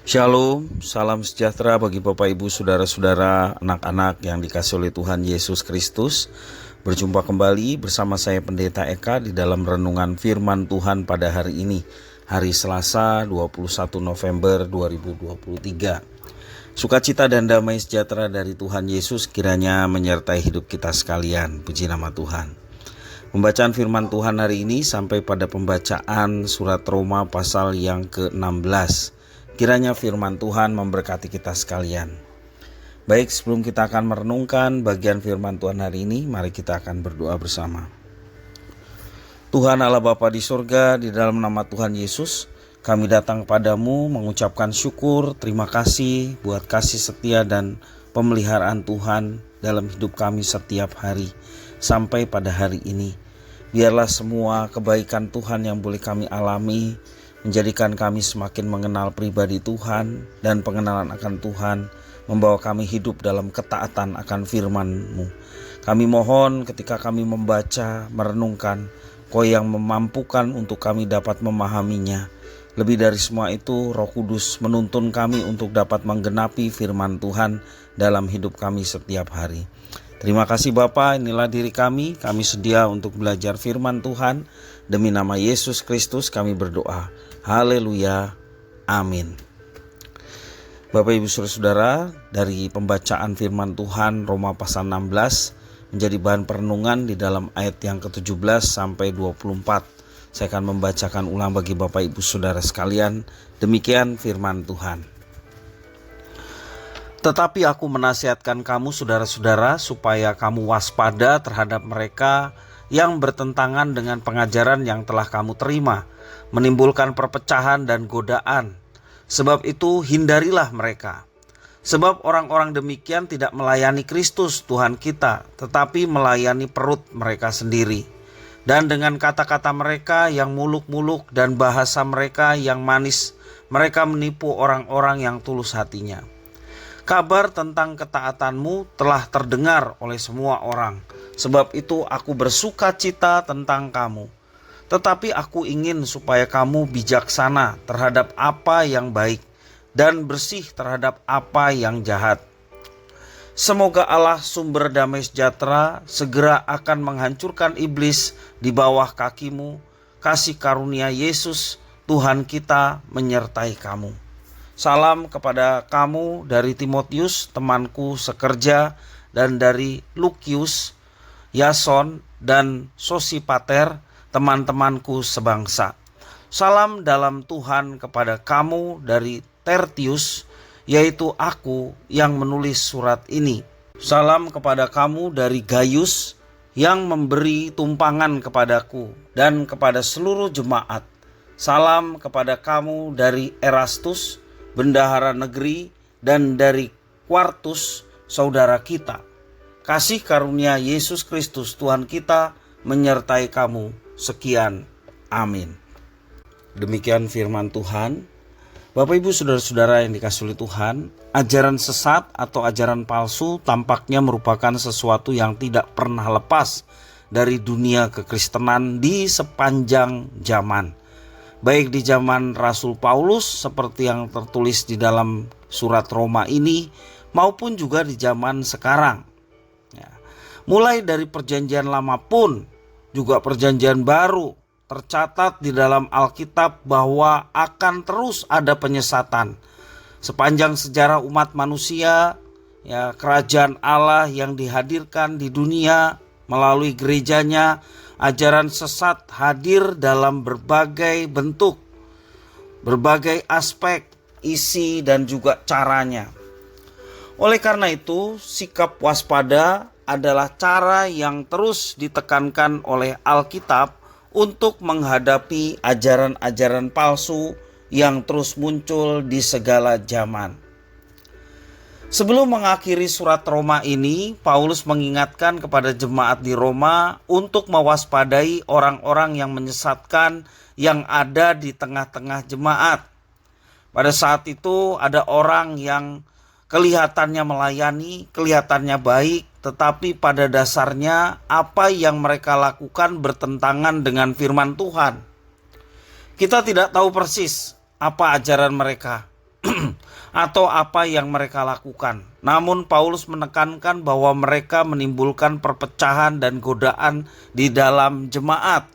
Shalom, salam sejahtera bagi Bapak Ibu, Saudara-saudara, anak-anak yang dikasihi oleh Tuhan Yesus Kristus. Berjumpa kembali bersama saya Pendeta Eka di dalam renungan firman Tuhan pada hari ini, hari Selasa 21 November 2023. Sukacita dan damai sejahtera dari Tuhan Yesus kiranya menyertai hidup kita sekalian. Puji nama Tuhan. Pembacaan firman Tuhan hari ini sampai pada pembacaan surat Roma pasal yang ke-16. Kiranya firman Tuhan memberkati kita sekalian. Baik, sebelum kita akan merenungkan bagian firman Tuhan hari ini, mari kita akan berdoa bersama. Tuhan Allah Bapa di surga, di dalam nama Tuhan Yesus, kami datang kepadamu mengucapkan syukur, terima kasih buat kasih setia dan pemeliharaan Tuhan dalam hidup kami setiap hari sampai pada hari ini. Biarlah semua kebaikan Tuhan yang boleh kami alami menjadikan kami semakin mengenal pribadi Tuhan, dan pengenalan akan Tuhan membawa kami hidup dalam ketaatan akan firman-Mu. Kami mohon ketika kami membaca, merenungkan, Kau yang memampukan untuk kami dapat memahaminya. Lebih dari semua itu, Roh Kudus menuntun kami untuk dapat menggenapi firman Tuhan dalam hidup kami setiap hari. Terima kasih Bapa, inilah diri kami sedia untuk belajar firman Tuhan. Demi nama Yesus Kristus kami berdoa. Haleluya, amin. Bapak Ibu Saudara-saudara, dari pembacaan firman Tuhan Roma pasal 16 menjadi bahan perenungan di dalam ayat yang ke-17 sampai 24. Saya akan membacakan ulang bagi Bapak Ibu Saudara sekalian. Demikian firman Tuhan. Tetapi aku menasihatkan kamu saudara-saudara supaya kamu waspada terhadap mereka yang bertentangan dengan pengajaran yang telah kamu terima, menimbulkan perpecahan dan godaan. Sebab itu hindarilah mereka. Sebab orang-orang demikian tidak melayani Kristus Tuhan kita, tetapi melayani perut mereka sendiri. Dan dengan kata-kata mereka yang muluk-muluk dan bahasa mereka yang manis, mereka menipu orang-orang yang tulus hatinya. Kabar tentang ketaatanmu telah terdengar oleh semua orang. Sebab itu aku bersuka cita tentang kamu. Tetapi aku ingin supaya kamu bijaksana terhadap apa yang baik dan bersih terhadap apa yang jahat. Semoga Allah sumber damai sejahtera segera akan menghancurkan iblis di bawah kakimu. Kasih karunia Yesus Tuhan kita menyertai kamu. Salam kepada kamu dari Timotius, temanku sekerja, dan dari Lukius, Yason, dan Sosipater, teman-temanku sebangsa. Salam dalam Tuhan kepada kamu dari Tertius, yaitu aku yang menulis surat ini. Salam kepada kamu dari Gaius yang memberi tumpangan kepadaku dan kepada seluruh jemaat. Salam kepada kamu dari Erastus, bendahara negeri, dan dari Quartus, saudara kita. Kasih karunia Yesus Kristus Tuhan kita menyertai kamu. Sekian. Amin. Demikian firman Tuhan. Bapak Ibu Saudara-saudara yang dikasihi oleh Tuhan, ajaran sesat atau ajaran palsu tampaknya merupakan sesuatu yang tidak pernah lepas dari dunia kekristenan di sepanjang zaman. Baik di zaman Rasul Paulus seperti yang tertulis di dalam surat Roma ini, maupun juga di zaman sekarang. Mulai dari perjanjian lama pun juga perjanjian baru tercatat di dalam Alkitab bahwa akan terus ada penyesatan. Sepanjang sejarah umat manusia, kerajaan Allah yang dihadirkan di dunia melalui gerejanya, ajaran sesat hadir dalam berbagai bentuk, berbagai aspek, isi, dan juga caranya. Oleh karena itu, sikap waspada adalah cara yang terus ditekankan oleh Alkitab untuk menghadapi ajaran-ajaran palsu yang terus muncul di segala zaman. Sebelum mengakhiri surat Roma ini, Paulus mengingatkan kepada jemaat di Roma untuk mewaspadai orang-orang yang menyesatkan yang ada di tengah-tengah jemaat. Pada saat itu ada orang yang kelihatannya melayani, kelihatannya baik, tetapi pada dasarnya apa yang mereka lakukan bertentangan dengan firman Tuhan. Kita tidak tahu persis apa ajaran mereka. atau apa yang mereka lakukan. Namun Paulus menekankan bahwa mereka menimbulkan perpecahan dan godaan di dalam jemaat.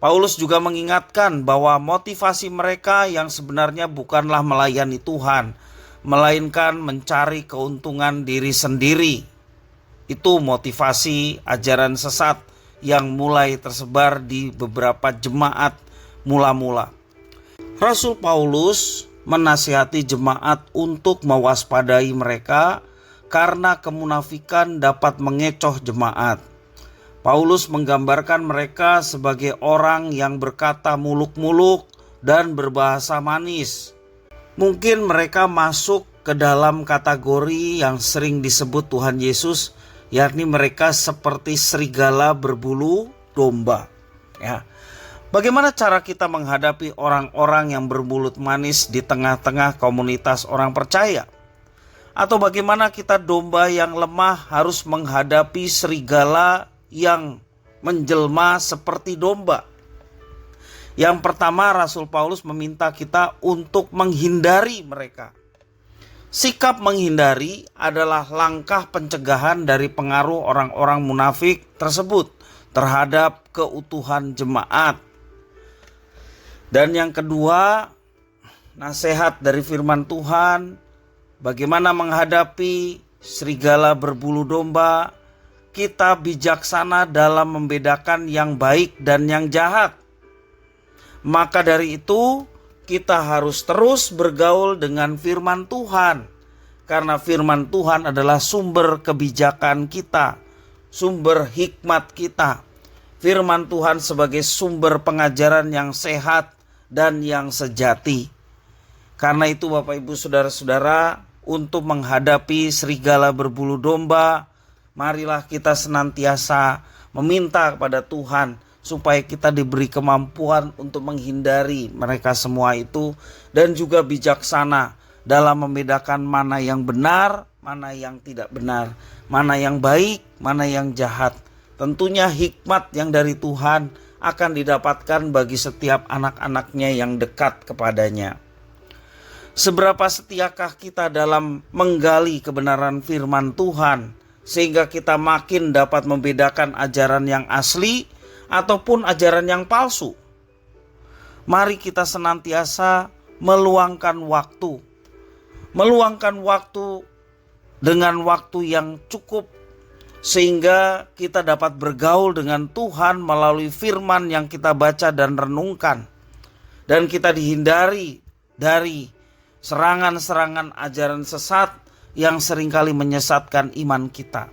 Paulus juga mengingatkan bahwa motivasi mereka yang sebenarnya bukanlah melayani Tuhan, melainkan mencari keuntungan diri sendiri. Itu motivasi ajaran sesat yang mulai tersebar di beberapa jemaat mula-mula. Rasul Paulus menasihati jemaat untuk mewaspadai mereka karena kemunafikan dapat mengecoh jemaat. Paulus menggambarkan mereka sebagai orang yang berkata muluk-muluk dan berbahasa manis. Mungkin mereka masuk ke dalam kategori yang sering disebut Tuhan Yesus, yakni mereka seperti serigala berbulu domba. Ya. Bagaimana cara kita menghadapi orang-orang yang bermulut manis di tengah-tengah komunitas orang percaya? Atau bagaimana kita domba yang lemah harus menghadapi serigala yang menjelma seperti domba? Yang pertama, Rasul Paulus meminta kita untuk menghindari mereka. Sikap menghindari adalah langkah pencegahan dari pengaruh orang-orang munafik tersebut terhadap keutuhan jemaat. Dan yang kedua, nasihat dari firman Tuhan, bagaimana menghadapi serigala berbulu domba. Kita bijaksana dalam membedakan yang baik dan yang jahat. Maka dari itu, kita harus terus bergaul dengan firman Tuhan. Karena firman Tuhan adalah sumber kebijakan kita, sumber hikmat kita. Firman Tuhan sebagai sumber pengajaran yang sehat dan yang sejati. Karena itu Bapak Ibu Saudara-saudara, untuk menghadapi serigala berbulu domba, marilah kita senantiasa meminta kepada Tuhan supaya kita diberi kemampuan untuk menghindari mereka semua itu, dan juga bijaksana dalam membedakan mana yang benar, mana yang tidak benar, mana yang baik, mana yang jahat. Tentunya hikmat yang dari Tuhan akan didapatkan bagi setiap anak-anaknya yang dekat kepadanya. Seberapa setiakah kita dalam menggali kebenaran firman Tuhan, sehingga kita makin dapat membedakan ajaran yang asli ataupun ajaran yang palsu. Mari kita senantiasa meluangkan waktu dengan waktu yang cukup, sehingga kita dapat bergaul dengan Tuhan melalui firman yang kita baca dan renungkan. Dan kita dihindari dari serangan-serangan ajaran sesat yang seringkali menyesatkan iman kita.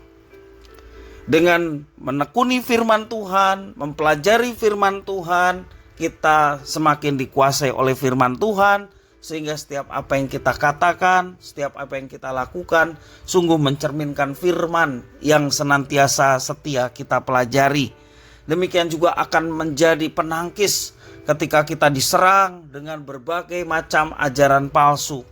Dengan menekuni firman Tuhan, mempelajari firman Tuhan, kita semakin dikuasai oleh firman Tuhan, sehingga setiap apa yang kita katakan, setiap apa yang kita lakukan, sungguh mencerminkan firman yang senantiasa setia kita pelajari. Demikian juga akan menjadi penangkis ketika kita diserang dengan berbagai macam ajaran palsu.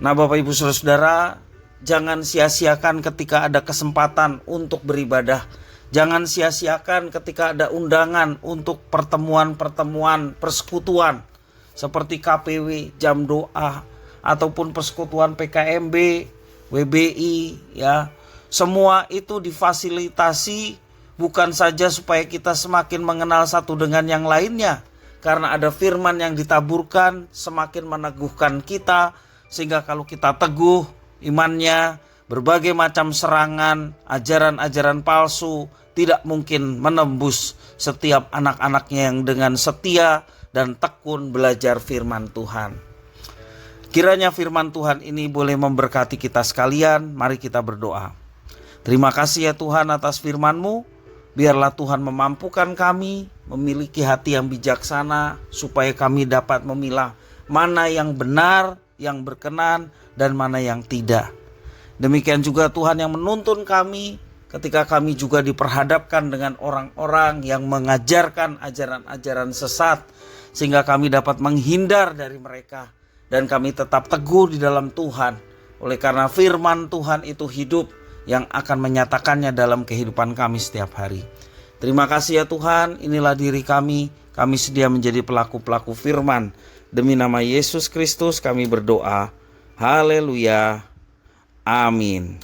Nah Bapak Ibu Saudara-saudara, jangan sia-siakan ketika ada kesempatan untuk beribadah. Jangan sia-siakan ketika ada undangan untuk pertemuan-pertemuan persekutuan seperti KPW, jam doa, ataupun persekutuan PKMB, WBI, ya. Semua itu difasilitasi bukan saja supaya kita semakin mengenal satu dengan yang lainnya, karena ada firman yang ditaburkan semakin meneguhkan kita, sehingga kalau kita teguh imannya, berbagai macam serangan, ajaran-ajaran palsu tidak mungkin menembus setiap anak-anaknya yang dengan setia dan tekun belajar firman Tuhan. Kiranya firman Tuhan ini boleh memberkati kita sekalian. Mari kita berdoa. Terima kasih ya Tuhan atas firman-Mu. Biarlah Tuhan memampukan kami memiliki hati yang bijaksana, supaya kami dapat memilah mana yang benar, yang berkenan, dan mana yang tidak. Demikian juga Tuhan yang menuntun kami ketika kami juga diperhadapkan dengan orang-orang yang mengajarkan ajaran-ajaran sesat, sehingga kami dapat menghindar dari mereka dan kami tetap teguh di dalam Tuhan. Oleh karena firman Tuhan itu hidup yang akan menyatakannya dalam kehidupan kami setiap hari. Terima kasih ya Tuhan, inilah diri kami sedia menjadi pelaku-pelaku firman. Demi nama Yesus Kristus kami berdoa. Haleluya. Amin.